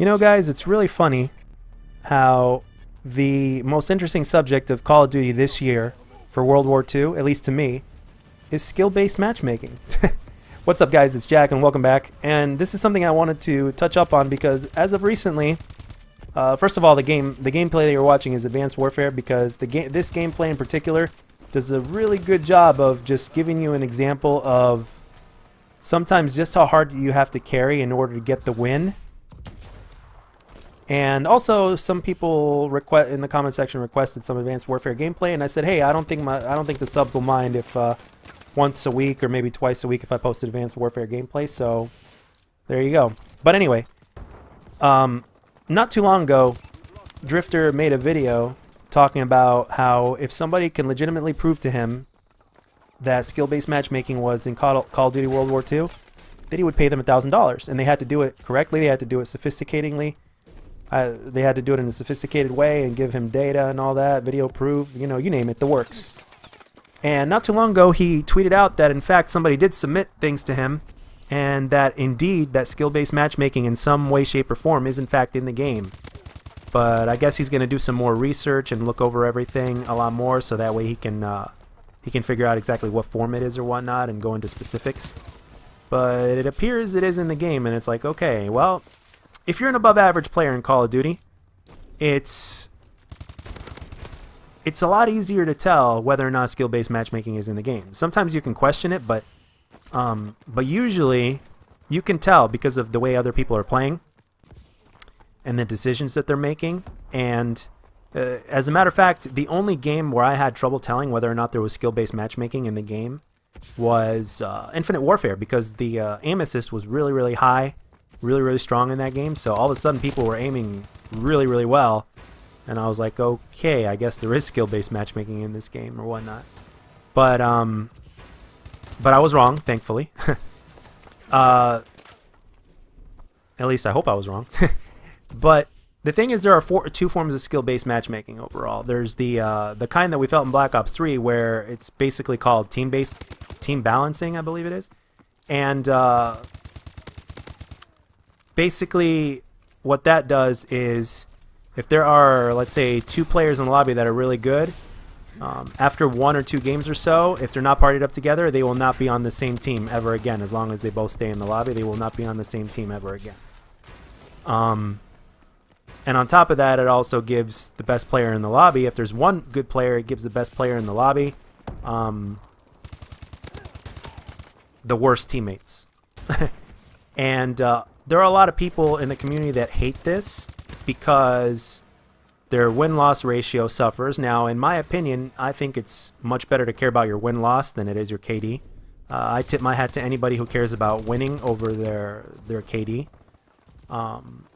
You know, guys, it's really funny how the most interesting subject of Call of Duty this year for World War II, at least to me, is skill-based matchmaking. What's up, guys? It's Jack, and welcome back. And this is something I wanted to touch up on because, as of recently, first of all, the gameplay that you're watching is Advanced Warfare, because this gameplay in particular does a really good job of just giving you an example of sometimes just how hard you have to carry in order to get the win. And also, some people in the comment section requested some Advanced Warfare gameplay, and I said, hey, I don't think the subs will mind if once a week or maybe twice a week if I posted Advanced Warfare gameplay. So there you go. But anyway, not too long ago, Drifter made a video talking about how if somebody can legitimately prove to him that skill-based matchmaking was in Call of Duty World War II, that he would pay them $1,000, and they had to do it correctly. They had to do it sophisticatedly. They had to do it in a sophisticated way and give him data and all that, video proof, you know, you name it, the works. And not too long ago, he tweeted out that, in fact, somebody did submit things to him, and that, indeed, that skill-based matchmaking in some way, shape, or form is, in fact, in the game. But I guess he's going to do some more research and look over everything a lot more, so that way he can figure out exactly what form it is or whatnot and go into specifics. But it appears it is in the game, and it's like, okay, well, if you're an above-average player in Call of Duty, it's a lot easier to tell whether or not skill-based matchmaking is in the game. Sometimes you can question it, but usually you can tell because of the way other people are playing and the decisions that they're making. And as a matter of fact, the only game where I had trouble telling whether or not there was skill-based matchmaking in the game was Infinite Warfare, because the aim assist was really, really high, really strong in that game. So all of a sudden people were aiming really well, and I was like, okay, I guess there is skill-based matchmaking in this game or whatnot. But I was wrong, thankfully. At least I hope I was wrong. But the thing is, there are two forms of skill-based matchmaking overall. There's the kind that we felt in Black Ops 3, where it's basically called team balancing, I believe it is. And basically what that does is, if there are, let's say, two players in the lobby that are really good, after 1 or 2 games or so, if they're not partied up together, they will not be on the same team ever again. As long as they both stay in the lobby, they will not be on the same team ever again. And on top of that, it also gives the best player in the lobby, if there's one good player, it gives the best player in the lobby the worst teammates. And there are a lot of people in the community that hate this because their win-loss ratio suffers. Now, in my opinion, I think it's much better to care about your win-loss than it is your KD. I tip my hat to anybody who cares about winning over their KD. And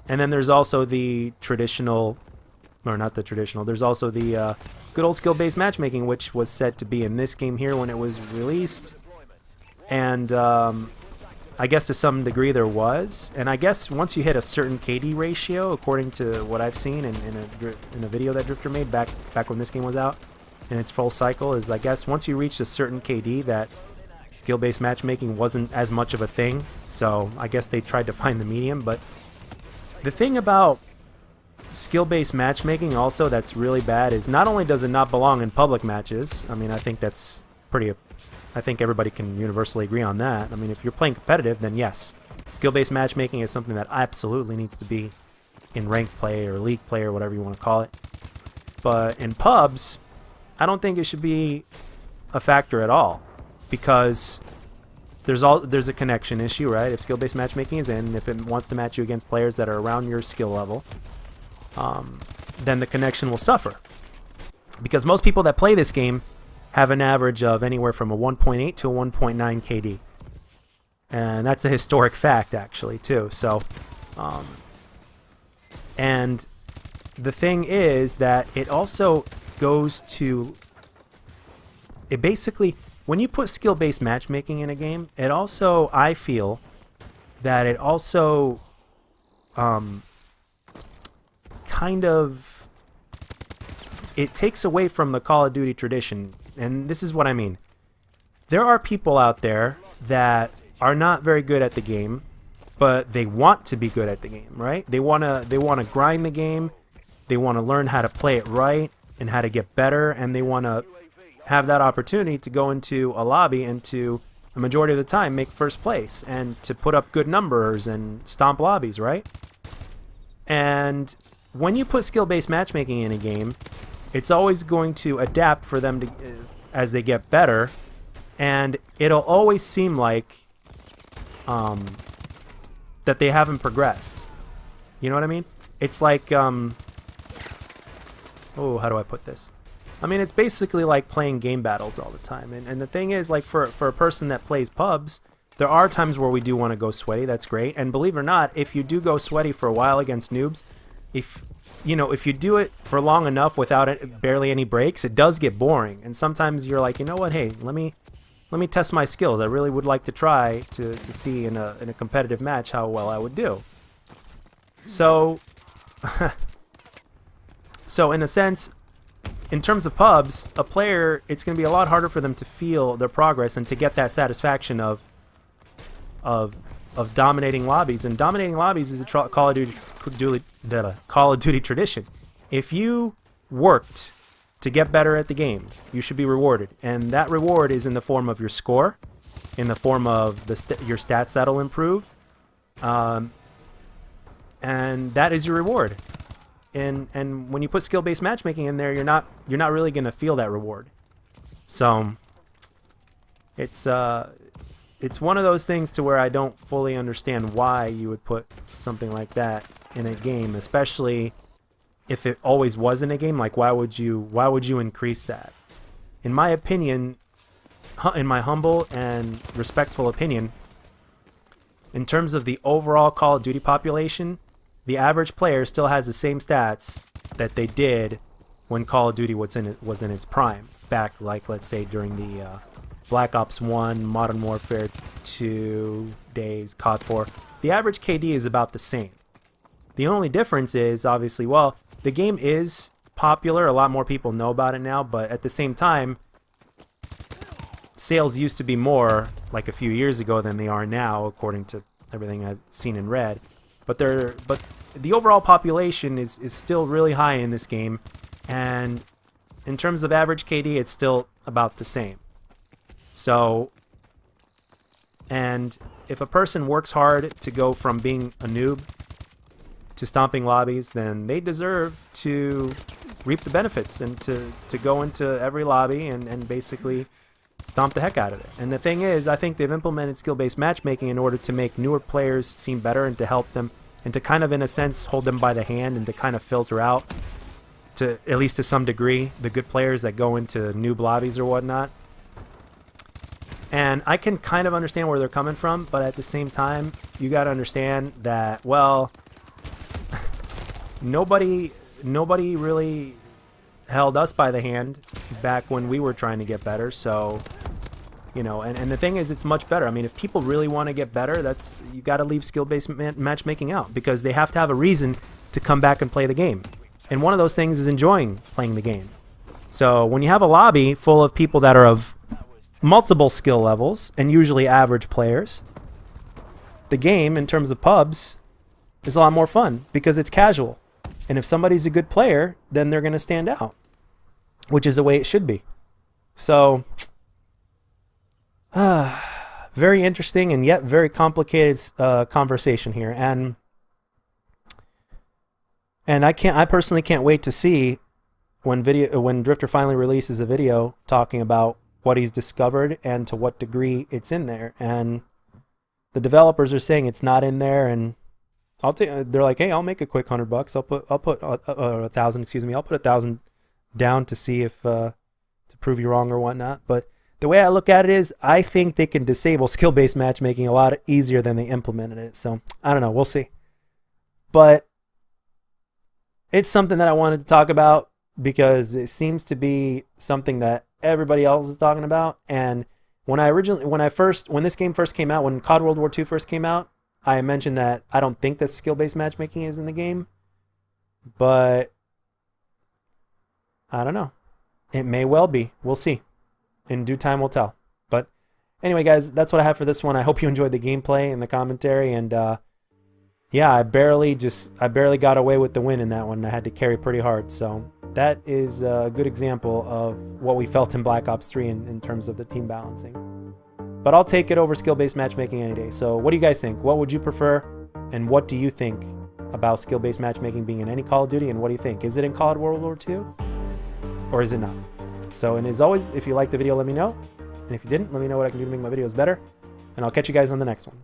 then there's also the traditional, or not the traditional, there's also the good old skill-based matchmaking, which was said to be in this game here when it was released. And I guess to some degree there was. And I guess once you hit a certain KD ratio, according to what I've seen in a video that Drifter made back when this game was out, in its full cycle, is I guess once you reach a certain KD, that skill-based matchmaking wasn't as much of a thing. So I guess they tried to find the medium. But the thing about skill-based matchmaking also that's really bad is, not only does it not belong in public matches, I mean, I think that's I think everybody can universally agree on that. I mean, if you're playing competitive, then yes, skill-based matchmaking is something that absolutely needs to be in ranked play or league play or whatever you want to call it. But in pubs, I don't think it should be a factor at all, because there's a connection issue, right? If skill-based matchmaking is in, if it wants to match you against players that are around your skill level, then the connection will suffer. Because most people that play this game have an average of anywhere from a 1.8 to a 1.9 KD. And that's a historic fact, actually, too. So, and the thing is that it also goes to, it basically, when you put skill-based matchmaking in a game, it also, I feel, that it also kind of, it takes away from the Call of Duty tradition. And this is what I mean. There are people out there that are not very good at the game, but they want to be good at the game, right? They wanna grind the game. They want to learn how to play it right and how to get better, and they want to have that opportunity to go into a lobby and to, a majority of the time, make first place and to put up good numbers and stomp lobbies, right? And when you put skill-based matchmaking in a game, it's always going to adapt for them to, as they get better, and it'll always seem like that they haven't progressed. You know what I mean? It's like oh, how do I put this? I mean, it's basically like playing game battles all the time. And the thing is, like, for a person that plays pubs, there are times where we do want to go sweaty. That's great. And believe it or not, if you do go sweaty for a while against noobs, if you do it for long enough without barely any breaks, it does get boring. And sometimes you're like, you know what? Hey, let me test my skills. I really would like to try to see in a competitive match how well I would do. So So in a sense, in terms of pubs, a player, it's going to be a lot harder for them to feel their progress and to get that satisfaction of dominating lobbies. And dominating lobbies is a Call of Duty tradition. If you worked to get better at the game, you should be rewarded, and that reward is in the form of your score, in the form of your stats that'll improve, and that is your reward. And when you put skill-based matchmaking in there, you're not really gonna feel that reward. So it's one of those things to where I don't fully understand why you would put something like that in a game, especially if it always was in a game. Like, why would you increase that? In my opinion, in my humble and respectful opinion, in terms of the overall Call of Duty population, the average player still has the same stats that they did when Call of Duty was in its prime, back, like, let's say during the Black Ops 1, Modern Warfare 2 days, COD 4. The average KD is about the same. The only difference is, obviously, well, the game is popular, a lot more people know about it now, but at the same time, sales used to be more like a few years ago than they are now, according to everything I've seen and read. But the overall population is still really high in this game, and in terms of average KD, it's still about the same. So, and if a person works hard to go from being a noob to stomping lobbies, then they deserve to reap the benefits and to go into every lobby and basically stomp the heck out of it. And the thing is, I think they've implemented skill-based matchmaking in order to make newer players seem better and to help them and to kind of, in a sense, hold them by the hand and to kind of filter out, to at least to some degree, the good players that go into noob lobbies or whatnot. And I can kind of understand where they're coming from, but at the same time, you got to understand that, well, nobody really held us by the hand back when we were trying to get better. So, you know, and the thing is, it's much better. I mean, if people really want to get better, you got to leave skill-based matchmaking out, because they have to have a reason to come back and play the game. And one of those things is enjoying playing the game. So when you have a lobby full of people that are of multiple skill levels and usually average players, the game, in terms of pubs, is a lot more fun because it's casual. And if somebody's a good player, then they're going to stand out, which is the way it should be. So, very interesting and yet very complicated conversation here. And I personally can't wait to see when Drifter finally releases a video talking about what he's discovered and to what degree it's in there. And the developers are saying it's not in there, and they're like, hey, I'll make a quick $100. I'll put 1,000. Excuse me. I'll put 1,000 down to see if to prove you wrong or whatnot. But the way I look at it is, I think they can disable skill-based matchmaking a lot easier than they implemented it. So I don't know. We'll see. But it's something that I wanted to talk about because it seems to be something that everybody else is talking about. And when this game first came out, when COD WWII first came out, I mentioned that I don't think that skill-based matchmaking is in the game, but I don't know. It may well be. We'll see. In due time, we'll tell. But anyway, guys, that's what I have for this one. I hope you enjoyed the gameplay and the commentary, and yeah, I barely got away with the win in that one. I had to carry pretty hard. So that is a good example of what we felt in Black Ops 3 in terms of the team balancing. But I'll take it over skill-based matchmaking any day. So what do you guys think? What would you prefer? And what do you think about skill-based matchmaking being in any Call of Duty? And what do you think? Is it in COD World War II? Or is it not? So, and as always, if you liked the video, let me know. And if you didn't, let me know what I can do to make my videos better. And I'll catch you guys on the next one.